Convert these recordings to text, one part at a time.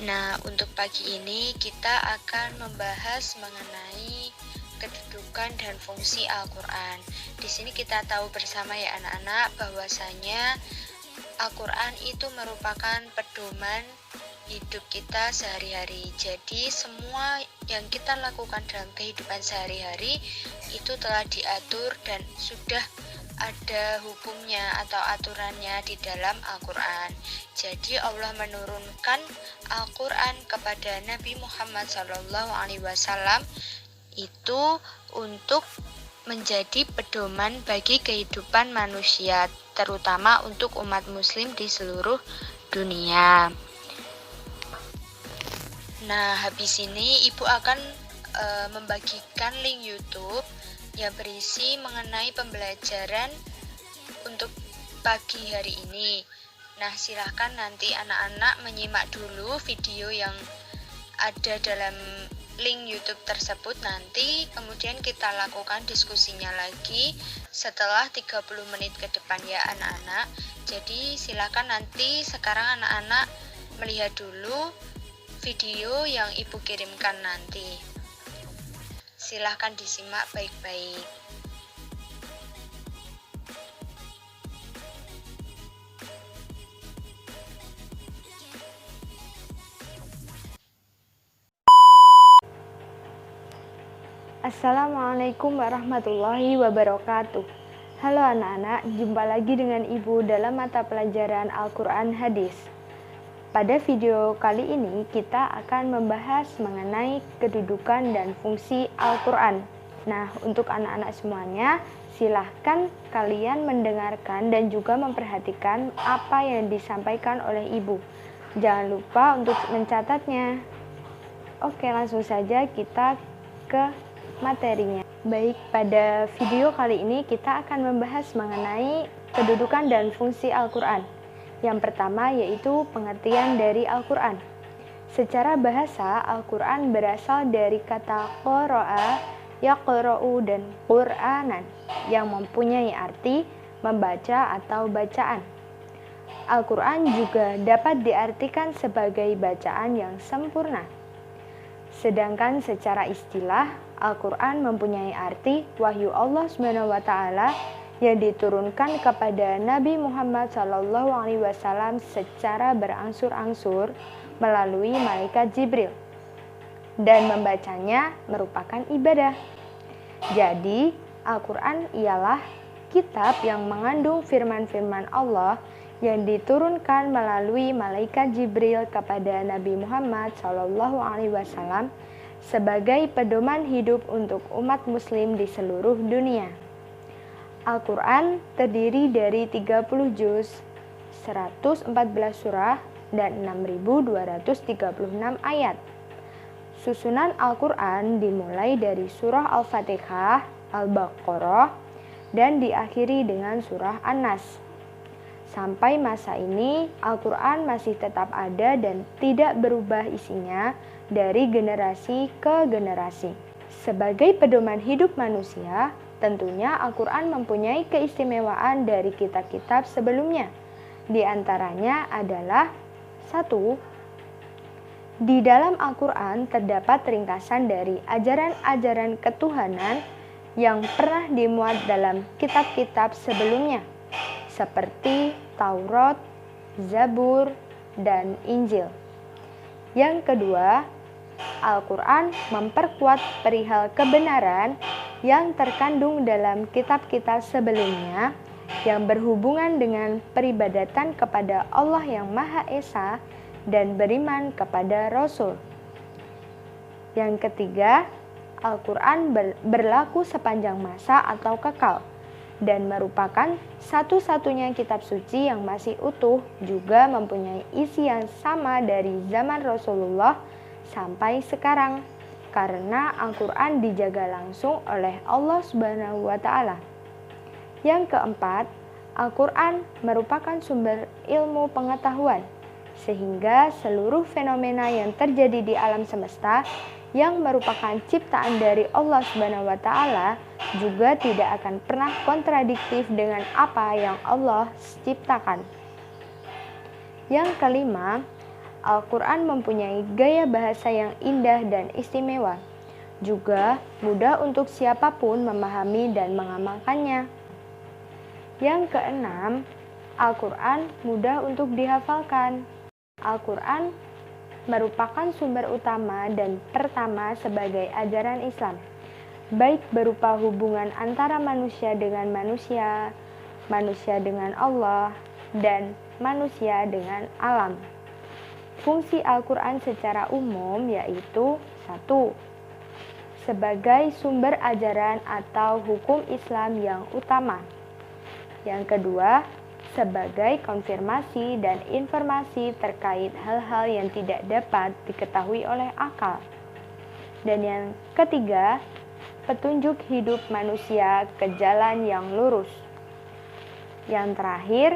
Nah, untuk pagi ini kita akan membahas mengenai kedudukan dan fungsi Al-Quran. Di sini kita tahu bersama ya anak-anak bahwasanya Al-Quran itu merupakan pedoman hidup kita sehari-hari. Jadi semua yang kita lakukan dalam kehidupan sehari-hari itu telah diatur dan sudah ada hukumnya atau aturannya di dalam Al-Quran. Jadi Allah menurunkan Al-Quran kepada Nabi Muhammad SAW itu untuk menjadi pedoman bagi kehidupan manusia, terutama untuk umat muslim di seluruh dunia. Nah, habis ini Ibu akan membagikan link YouTube yang berisi mengenai pembelajaran untuk pagi hari ini. Nah, silahkan nanti anak-anak menyimak dulu video yang ada dalam link YouTube tersebut nanti, kemudian kita lakukan diskusinya lagi setelah 30 menit ke depan ya anak-anak. Jadi silakan nanti sekarang anak-anak melihat dulu video yang Ibu kirimkan nanti. Silakan disimak baik-baik. Assalamualaikum warahmatullahi wabarakatuh. Halo anak-anak, jumpa lagi dengan Ibu dalam mata pelajaran Al-Quran Hadis. Pada video kali ini kita akan membahas mengenai kedudukan dan fungsi Al-Quran. Nah, untuk anak-anak semuanya, silahkan kalian mendengarkan dan juga memperhatikan apa yang disampaikan oleh Ibu. Jangan lupa untuk mencatatnya. Oke, langsung saja kita ke materinya. Baik, pada video kali ini kita akan membahas mengenai kedudukan dan fungsi Al-Quran. Yang pertama yaitu pengertian dari Al-Quran. Secara bahasa, Al-Quran berasal dari kata qara'a, yaqra'u, dan Qur'anan yang mempunyai arti membaca atau bacaan. Al-Quran juga dapat diartikan sebagai bacaan yang sempurna. Sedangkan secara istilah, Al-Quran mempunyai arti wahyu Allah SWT yang diturunkan kepada Nabi Muhammad SAW secara berangsur-angsur melalui malaikat Jibril, dan membacanya merupakan ibadah. Jadi, Al-Quran ialah kitab yang mengandung firman-firman Allah yang diturunkan melalui malaikat Jibril kepada Nabi Muhammad SAW sebagai pedoman hidup untuk umat muslim di seluruh dunia. Al-Quran terdiri dari 30 juz, 114 surah, dan 6.236 ayat. Susunan Al-Quran dimulai dari surah Al-Fatihah, Al-Baqarah, dan diakhiri dengan surah An-Nas. Sampai masa ini, Al-Quran masih tetap ada dan tidak berubah isinya dari generasi ke generasi. Sebagai pedoman hidup manusia, tentunya Al-Quran mempunyai keistimewaan dari kitab-kitab sebelumnya. Di antaranya adalah 1. Di dalam Al-Quran terdapat ringkasan dari ajaran-ajaran ketuhanan yang pernah dimuat dalam kitab-kitab sebelumnya, seperti Taurat, Zabur, dan Injil. Yang kedua, Al-Quran memperkuat perihal kebenaran yang terkandung dalam kitab-kitab sebelumnya yang berhubungan dengan peribadatan kepada Allah yang Maha Esa dan beriman kepada Rasul. Yang ketiga, Al-Quran berlaku sepanjang masa atau kekal dan merupakan satu-satunya kitab suci yang masih utuh, juga mempunyai isi yang sama dari zaman Rasulullah sampai sekarang, karena Al-Quran dijaga langsung oleh Allah Subhanahu wa Ta'ala. Yang keempat, Al-Quran merupakan sumber ilmu pengetahuan, sehingga seluruh fenomena yang terjadi di alam semesta yang merupakan ciptaan dari Allah Subhanahu wa Ta'ala juga tidak akan pernah kontradiktif dengan apa yang Allah ciptakan. Yang kelima, Al-Quran mempunyai gaya bahasa yang indah dan istimewa, juga mudah untuk siapapun memahami dan mengamalkannya. Yang keenam, Al-Quran mudah untuk dihafalkan. Al-Quran merupakan sumber utama dan pertama sebagai ajaran Islam, baik berupa hubungan antara manusia dengan manusia, manusia dengan Allah, dan manusia dengan alam. Fungsi Al-Quran secara umum yaitu 1. Sebagai sumber ajaran atau hukum Islam yang utama. Yang kedua, sebagai konfirmasi dan informasi terkait hal-hal yang tidak dapat diketahui oleh akal. Dan yang ketiga, petunjuk hidup manusia ke jalan yang lurus. Yang terakhir,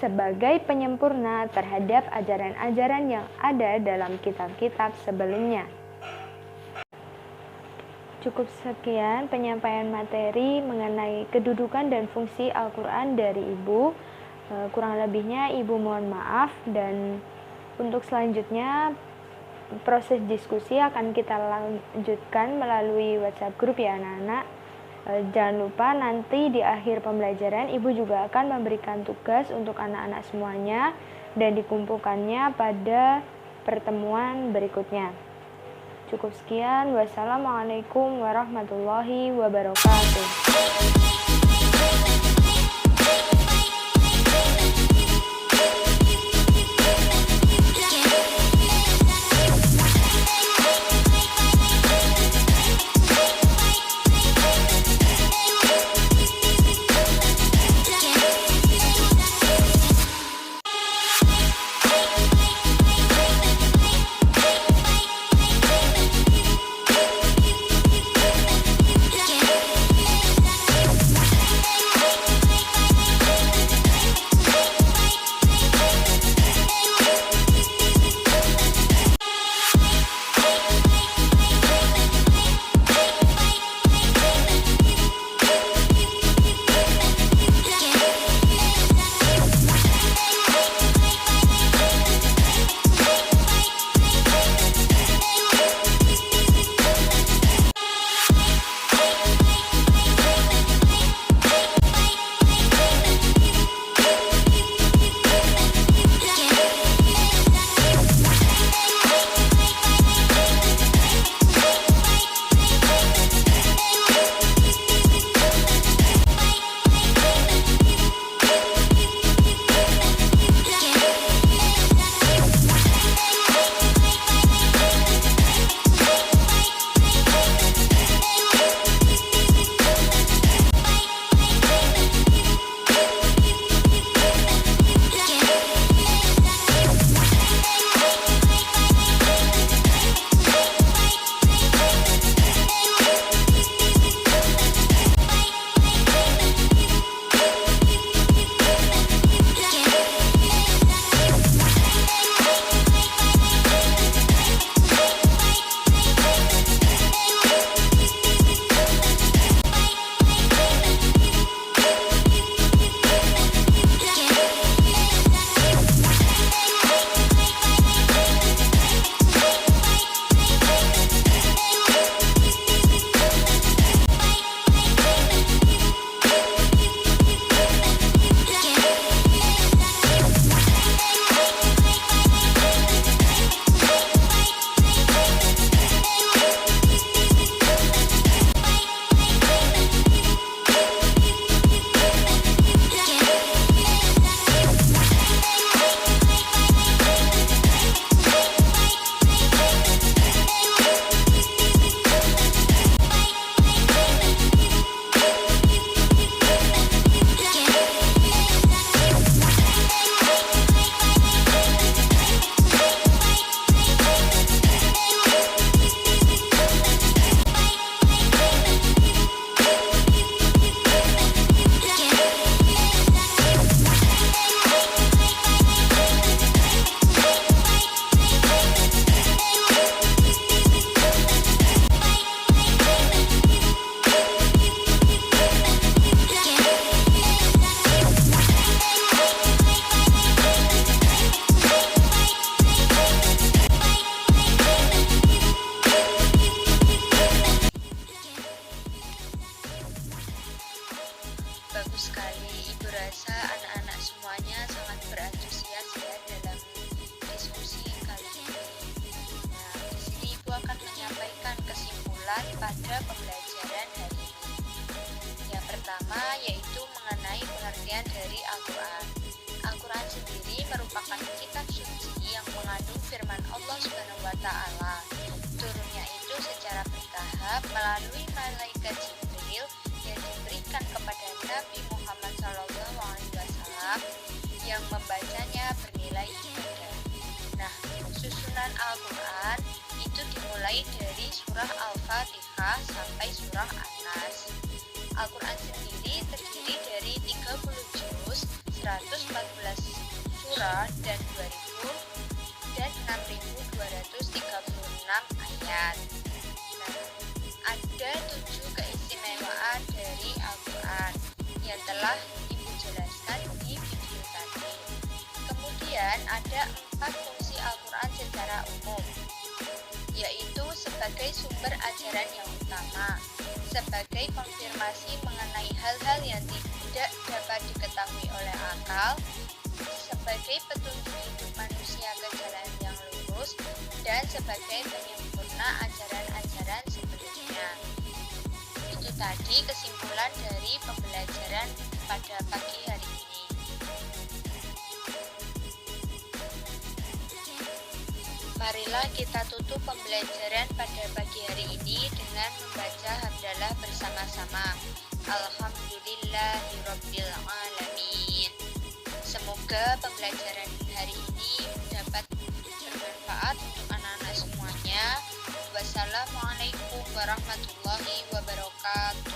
sebagai penyempurna terhadap ajaran-ajaran yang ada dalam kitab-kitab sebelumnya. Cukup sekian penyampaian materi mengenai kedudukan dan fungsi Al-Quran dari Ibu. Kurang lebihnya Ibu mohon maaf, dan untuk selanjutnya proses diskusi akan kita lanjutkan melalui WhatsApp group ya anak-anak. Jangan lupa nanti di akhir pembelajaran Ibu juga akan memberikan tugas untuk anak-anak semuanya dan dikumpulkannya pada pertemuan berikutnya. Cukup sekian. Wassalamualaikum warahmatullahi wabarakatuh. bermanfaat pada pembelajaran hari ini. Yang pertama yaitu mengenai pengertian dari Al-Quran. Al-Quran sendiri merupakan kitab suci yang mengandung firman Allah Subhanahu wa Ta'ala. Turunnya itu secara bertahap melalui malaikat Jibril yang diberikan kepada Nabi Muhammad SAW yang membacanya bernilai ibadah. Nah, susunan Al-Quran itu dimulai dari surah Al-Fatihah sampai surah An-Nas. Al-Quran sendiri terdiri dari 30 juz, 114 surah dan 6.236 ayat. Nah, ada 7 keistimewaan dari Al-Quran yang telah Ibu jelaskan di video tadi. Kemudian ada 4 fungsi Al-Quran secara umum, yaitu sebagai sumber ajaran yang utama, sebagai konfirmasi mengenai hal-hal yang tidak dapat diketahui oleh akal, sebagai petunjuk hidup manusia ke jalan yang lurus, dan sebagai penyempurna ajaran-ajaran sebelumnya. Itu tadi kesimpulan dari pembelajaran pada pagi hari ini. Marilah kita tutup pembelajaran pada pagi hari ini dengan membaca hamdalah bersama-sama. Alhamdulillahirabbil alamin. Semoga pembelajaran hari ini dapat bermanfaat untuk anak-anak semuanya. Wassalamualaikum warahmatullahi wabarakatuh.